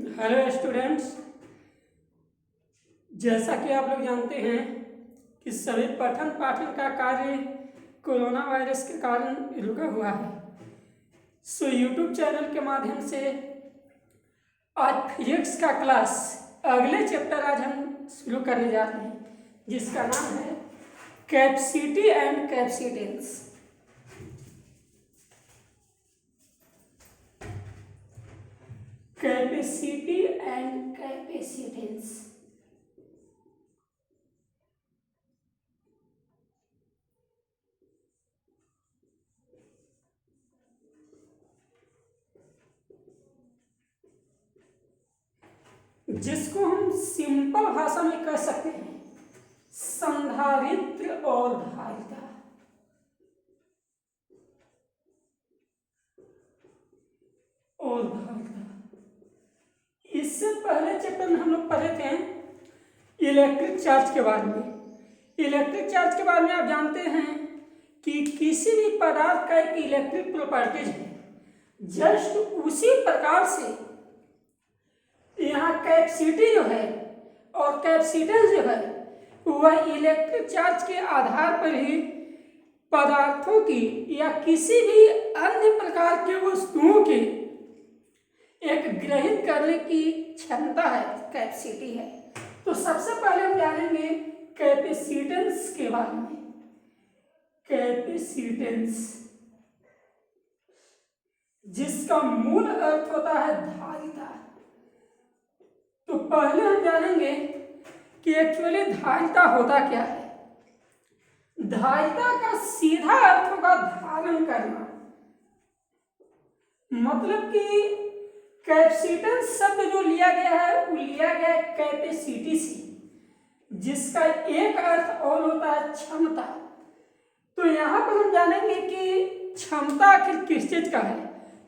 Hello students, जैसा कि आप लोग जानते हैं कि सभी पठन पाठन का कार्य कोरोना वायरस के कारण रुका हुआ है। सो यूट्यूब चैनल के माध्यम से आज फिजिक्स का क्लास अगले चैप्टर आज हम शुरू करने जा रहे हैं, जिसका नाम है capacity and capacitance. Capacity and capacitance. जिसको हम सिंपल भाषा में कह सकते हैं संधारित्र और धारिता। इससे पहले चैप्टर में हम लोग पढ़े थे इलेक्ट्रिक चार्ज के बारे में। इलेक्ट्रिक चार्ज के बारे में आप जानते हैं कि किसी भी पदार्थ का एक इलेक्ट्रिक प्रॉपर्टीज है, जस्ट उसी प्रकार से यहाँ कैपेसिटी जो है और कैपेसिटेंस जो है वह इलेक्ट्रिक चार्ज के आधार पर ही पदार्थों की या किसी भी अन्य प्रकार के वस्तुओं की एक ग्रहित करने की क्षमता है, कैपेसिटी है। तो सबसे पहले हम जानेंगे कैपेसिटेंस के बारे में। कैपेसिटेंस जिसका मूल अर्थ होता है धारिता। तो पहले हम जानेंगे कि एक्चुअली धारिता होता क्या है। धारिता का सीधा अर्थ होगा धारण करना, मतलब कि कैपेसिटेंस शब्द जो लिया गया है वो लिया गया है कैपेसिटी से, जिसका एक अर्थ और होता है क्षमता। तो यहाँ पर हम जानेंगे कि क्षमता आखिर किस चीज का है।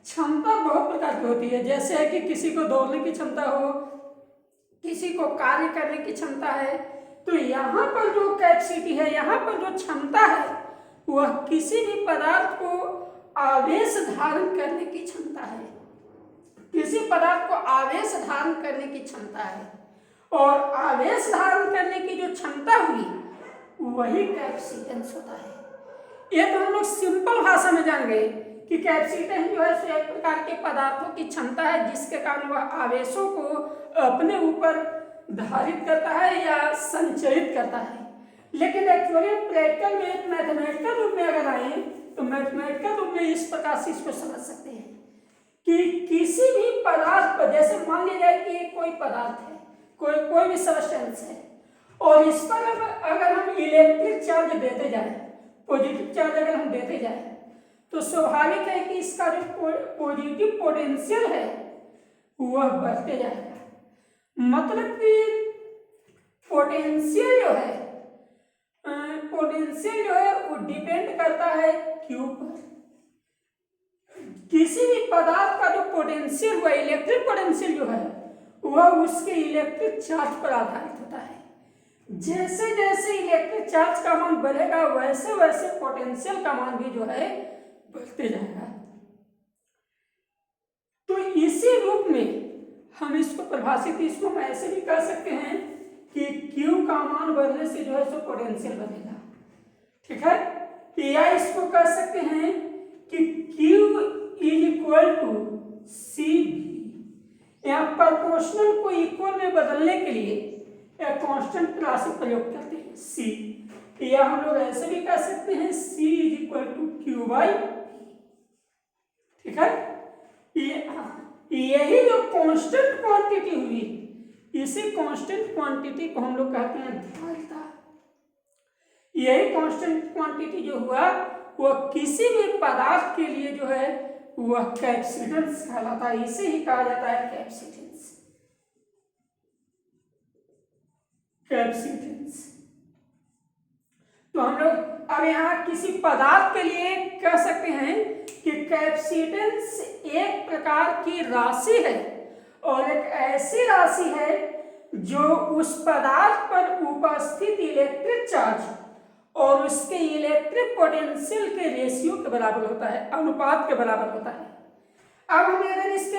क्षमता बहुत प्रकार की होती है, जैसे है कि किसी को दौड़ने की क्षमता हो, किसी को कार्य करने की क्षमता है। तो यहाँ पर जो कैपेसिटी है, यहाँ पर जो क्षमता है वह किसी भी पदार्थ को आवेश धारण करने की क्षमता है। किसी पदार्थ को आवेश धारण करने की क्षमता है, और आवेश धारण करने की जो क्षमता हुई वही कैपेसिटेंस होता है। ये तो हम लोग सिंपल भाषा में जान गए कि कैपेसिटेंस जो है सो एक प्रकार के पदार्थों की क्षमता है जिसके कारण वह आवेशों को अपने ऊपर धारित करता है या संचरित करता है। लेकिन एक्चुअली प्रैक्टिकल में मैथमेटिकल रूप में अगर आए तो मैथमेटिकल रूप में इस प्रकार से इसको समझ सकते हैं कि किसी भी पदार्थ पर, जैसे मान लिया जाए कि कोई पदार्थ है, कोई भी सब्सटेंस है, और इस पर अगर हम इलेक्ट्रिक चार्ज देते जाए, पॉजिटिव चार्ज अगर हम देते जाए, तो स्वाभाविक है कि इसका जो पॉजिटिव पोटेंशियल है वह बढ़ते जाएगा। मतलब कि पोटेंशियल जो है वो डिपेंड करता है क्यू पर। किसी भी पदार्थ का जो पोटेंशियल हुआ, इलेक्ट्रिक पोटेंशियल जो है वह उसके इलेक्ट्रिक चार्ज पर आधारित होता है। जैसे जैसे इलेक्ट्रिक चार्ज का मान बढ़ेगा वैसे वैसे पोटेंशियल का मान भी जो है बढ़ते जाएगा। तो इसी रूप में हम इसको परिभाषित, इसको हम ऐसे भी कह सकते हैं कि Q का मान बढ़ने से जो है सो पोटेंशियल बढ़ेगा, ठीक है। या इसको कह सकते हैं कि Q is equal to CV। यहाँ प्रोपोर्शनल को इक्वल में बदलने के लिए एक कांस्टेंट राशि प्रयोग करते हैं C। या हम लोग ऐसे भी कह सकते हैं C is equal to Q/P, ठीक है। यही जो कांस्टेंट क्वांटिटी हुई, इसी कांस्टेंट क्वांटिटी को हम लोग कहते हैं धारिता। यही कांस्टेंट क्वांटिटी जो हुआ वह किसी भी पदार्थ के लिए जो है वह कैपेसिटेंस कहलाता है। इसे ही कहा जाता है कैपेसिटेंस। तो हम लोग अब यहाँ किसी पदार्थ के लिए कह सकते हैं कि कैपेसिटेंस एक प्रकार की राशि है, और एक ऐसी राशि है जो उस पदार्थ पर उपस्थित इलेक्ट्रिक चार्ज और उसके इलेक्ट्रिक पोटेंशियल के रेशियो के बराबर होता है, अनुपात के बराबर होता है। अब हम अगर इसके,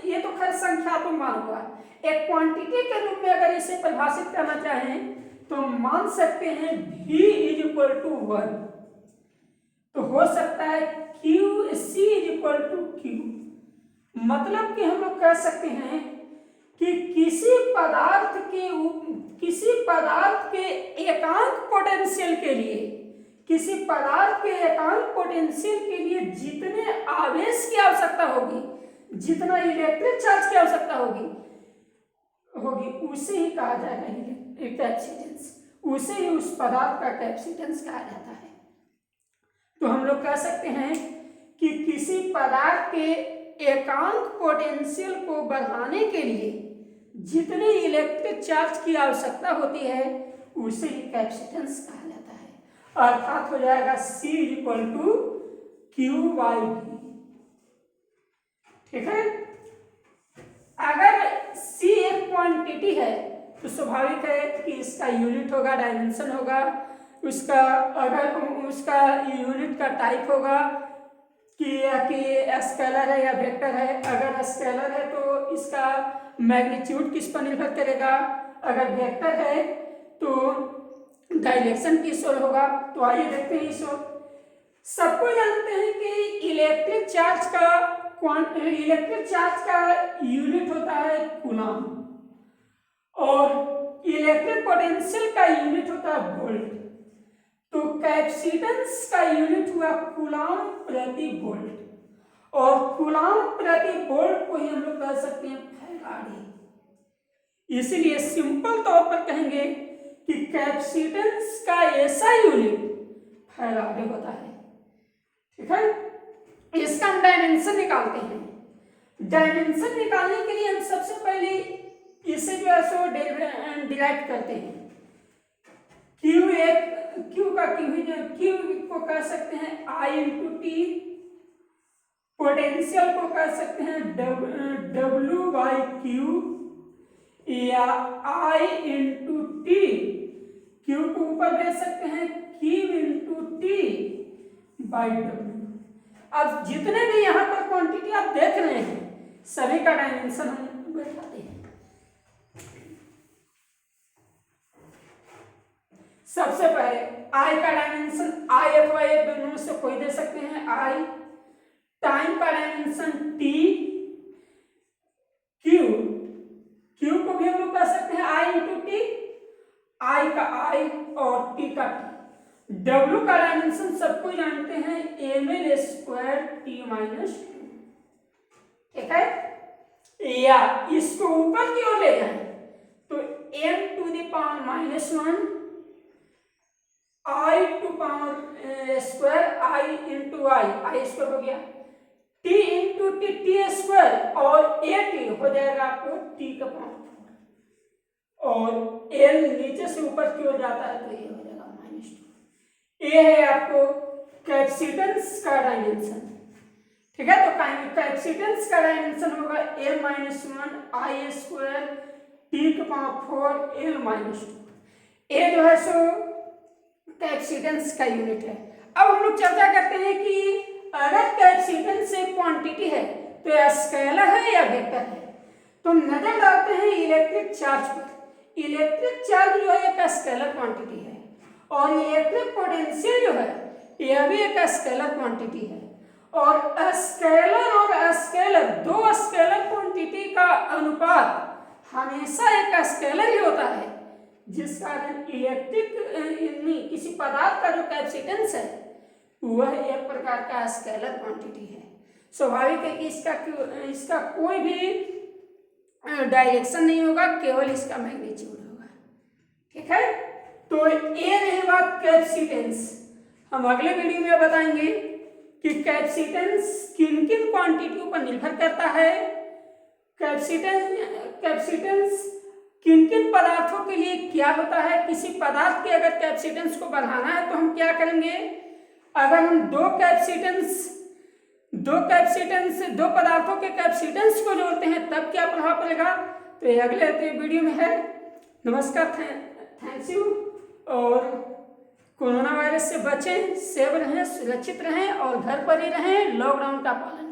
ये तो खैर संख्यात्मक मान हुआ, एक क्वांटिटी के रूप में अगर इसे परिभाषित करना चाहें तो मान सकते हैं v इज इक्वल टू 1, तो हो सकता है q c is equal to q, मतलब कि हम लोग कह सकते हैं कि किसी पदार्थ के एकांक पोटेंशियल के लिए, किसी पदार्थ के एकांक पोटेंशियल के लिए जितने आवेश की आवश्यकता होगी, जितना इलेक्ट्रिक चार्ज की आवश्यकता होगी उसे ही कहा जाएगा कैपेसिटेंस, उसे ही उस पदार्थ का कैपेसिटेंस कहा जाता है। तो हम लोग कह सकते हैं कि किसी पदार्थ के एकांक पोटेंशियल को बढ़ाने के लिए जितने इलेक्ट्रिक चार्ज की आवश्यकता होती है उसे ही कैपेसिटेंस कहा जाता है, अर्थात हो जाएगा C equal to Q by V. ठीक है, अगर C एक क्वांटिटी है तो स्वाभाविक है कि इसका यूनिट होगा, डायमेंशन होगा उसका, अगर उसका यूनिट का टाइप होगा कि स्केलर है या वेक्टर है। अगर स्केलर है तो इसका मैग्नीट्यूड किस पर निर्भर करेगा, अगर वेक्टर है तो डायरेक्शन किस ओर होगा। तो आइए देखते हैं इस ओर। सबको जानते हैं कि इलेक्ट्रिक चार्ज का यूनिट होता है कूलम और इलेक्ट्रिक पोटेंशियल का यूनिट होता है वोल्ट। तो कैपेसिटेंस का यूनिट हुआ कूलम प्रति वोल्ट और कूलम प्रति वोल्ट को ही हम लोग कह सकते हैं फैराडे। इसलिए सिंपल तौर पर कहेंगे कि कैपेसिटेंस का ऐसा यूनिट फैराडे होता है। ठीक है, इसका हम डायमेंशन निकालते हैं। डायमेंशन निकालने के लिए हम सबसे पहले इसे जो है सो डिराइव करते हैं। क्यू को कह सकते हैं I इंटू टी, पोटेंशियल को कह सकते हैं W बाई क्यू या I इंटू टी, क्यू को ऊपर भेज सकते हैं Q into T by W। अब जितने भी यहाँ पर क्वांटिटी आप देख रहे हैं सभी का डायमेंशन हम बैठाते हैं। सबसे पहले I का डायमेंशन I अथवा ये दोनों से कोई दे सकते हैं I, टाइम का डायमेंशन T, Q को भी हम लोग कह सकते हैं I इंटू टी, I का I और T का T। W का डायमेंशन सबको जानते हैं ml स्क्वायर T माइनस 2। ठीक है, या इसको ऊपर की ओर ले जाएं तो m to the power minus 1 I to power square I into I square हो गया, T into T T square और AT हो जाएगा आपको T का पावर 4 और L नीचे से ऊपर की ओर जाता है तो ये हो जाएगा माइनस 2। ये है आपको कैपेसिटेंस का डायमेंशन। ठीक है, तो कैपेसिटेंस का डायमेंशन होगा m minus 1 I square T का पावर 4 L माइनस 2। ये जो है सो कैपेसिटेंस का यूनिट है। अब हम लोग चर्चा करते हैं कि अगर कैपेसिटेंस एक क्वांटिटी है तो यह स्केलर है या वेक्टर है। तो नजर डालते हैं इलेक्ट्रिक चार्ज पर। इलेक्ट्रिक चार्ज जो है एक स्केलर क्वांटिटी है और इलेक्ट्रिक पोटेंशियल जो है यह भी एक स्केलर क्वांटिटी है। और स्केलर और स्केलर, दो स्केलर क्वांटिटी का अनुपात हमेशा एक स्केलर ही होता है, जिस कारण इलेक्ट्रिक किसी पदार्थ का जो कैपेसिटेंस है वह एक प्रकार का स्केलर क्वांटिटी है। स्वाभाविक है कि इसका कोई भी डायरेक्शन नहीं होगा, केवल इसका मैग्नीट्यूड होगा। ठीक है, तो ये रही बात कैपेसिटेंस। हम अगले वीडियो में बताएंगे कि कैपेसिटेंस किन किन क्वांटिटियों पर निर्भर करता है, कैपेसिटेंस किन किन पदार्थों के लिए क्या होता है। किसी पदार्थ के अगर कैपेसिटेंस को बढ़ाना है तो हम क्या करेंगे, अगर हम दो पदार्थों के कैपेसिटेंस को जोड़ते हैं तब क्या प्रभाव पड़ेगा, तो ये अगले वीडियो में है। नमस्कार, थैंक्स यू। और कोरोना वायरस से बचें, सेफ रहें, सुरक्षित रहें और घर पर ही रहें, लॉकडाउन का पालन